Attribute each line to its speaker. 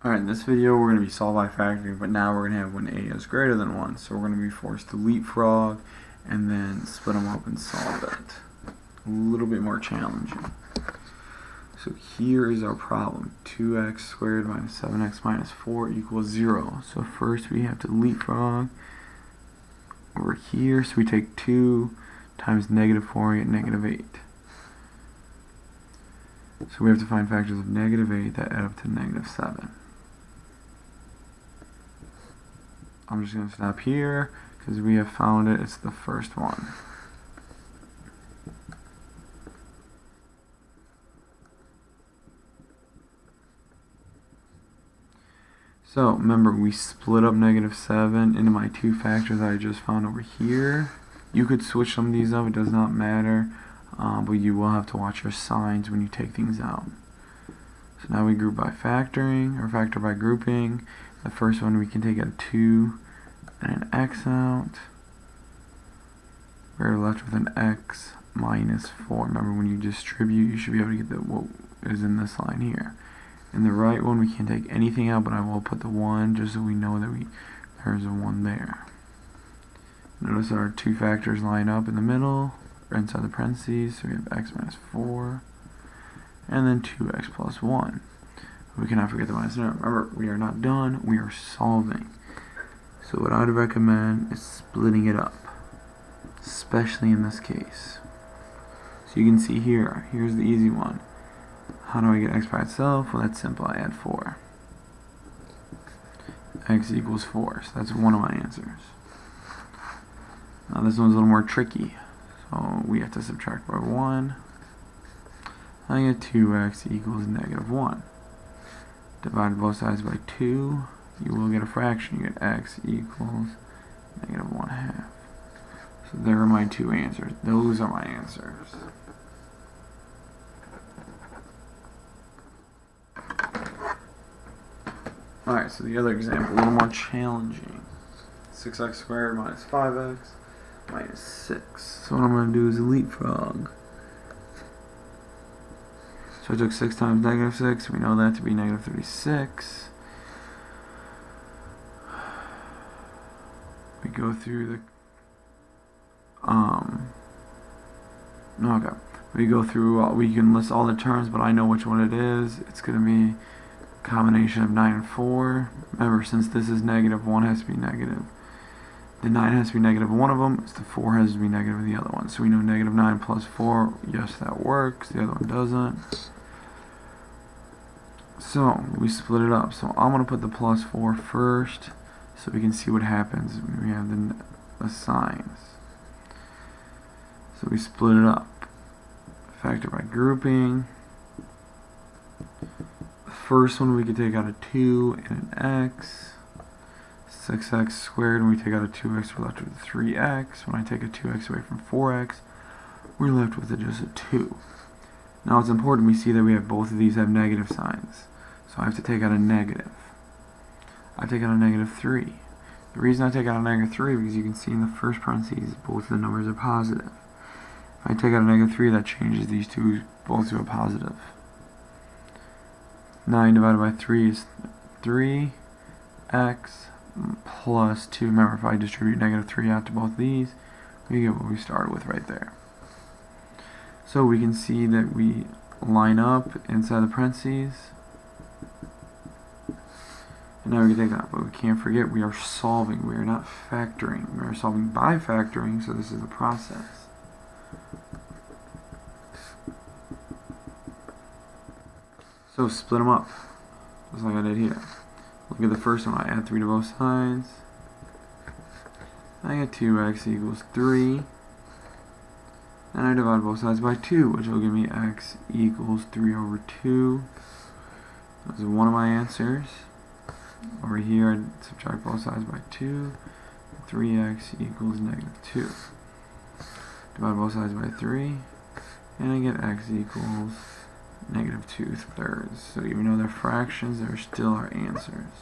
Speaker 1: Alright, in this video we're going to be solved by factoring, but now we're going to have when a is greater than 1, so we're going to be forced to leapfrog and then split them up and solve it. A little bit more challenging. So here is our problem. 2x squared minus 7x minus 4 equals 0. So first we have to leapfrog over here, so we take 2 times negative 4 and get negative 8. So we have to find factors of negative 8 that add up to negative 7. I'm just going to stop here because we have found it. It's the first one. So remember, we split up negative 7 into my two factors that I just found over here. You could switch some of these up, it does not matter, but you will have to watch your signs when you take things out. So now we group by factoring, or factor by grouping. The first one we can take a 2 and an x out. We're left with an x minus 4. Remember, when you distribute, you should be able to get what is in this line here. In the right one, we can't take anything out, but I will put the 1 just so we know that there's a 1 there. Notice our two factors line up in the middle, or inside the parentheses, so we have x minus 4, and then 2x plus 1. We cannot forget the minus. Remember, we are not done, we are solving. So what I'd recommend is splitting it up, especially in this case. So you can see here, here's the easy one. How do I get x by itself? Well, that's simple, I add 4. X equals 4, so that's one of my answers. Now this one's a little more tricky, so we have to subtract by 1. I get 2x equals negative 1. Divide both sides by 2, you will get a fraction. You get x equals negative 1/2. So there are my two answers. Those are my answers. Alright, so the other example, a little more challenging. 6x squared minus 5x minus 6. So what I'm going to do is leapfrog. So I took 6 times negative 6. We know that to be negative 36. We go through the we go through we can list all the terms, but I know which one it is. It's going to be a combination of 9 and 4. Remember, since this is negative, 1 has to be negative. The 9 has to be negative one of them, so the 4 has to be negative the other one. So we know negative 9 plus 4, yes, that works. The other one doesn't. So we split it up. So I'm going to put the plus 4 first, so we can see what happens when we have the signs. So we split it up. Factor by grouping. The first one we could take out a 2 and an x. 6x squared, and we take out a 2x, we're left with a 3x. When I take a 2x away from 4x, we're left with just a 2. Now it's important we see that we have both of these have negative signs. So I have to take out a negative. I take out a negative 3. The reason I take out a negative 3 because you can see in the first parentheses both of the numbers are positive. If I take out a negative 3, that changes these two both to a positive. 9 divided by 3 is 3x plus 2. Remember, if I distribute negative 3 out to both these, we get what we started with right there. So we can see that we line up inside the parentheses. And now we can take that, but we can't forget we are solving. We are not factoring. We are solving by factoring, so this is the process. So split them up, just like I did here. Look at the first one. I add 3 to both sides. I get 2x equals 3. And I divide both sides by 2, which will give me x equals 3 over 2. That's one of my answers. Over here, I subtract both sides by 2. 3x equals negative 2. Divide both sides by 3. And I get x equals negative 2/3. So even though they're fractions, they're still our answers.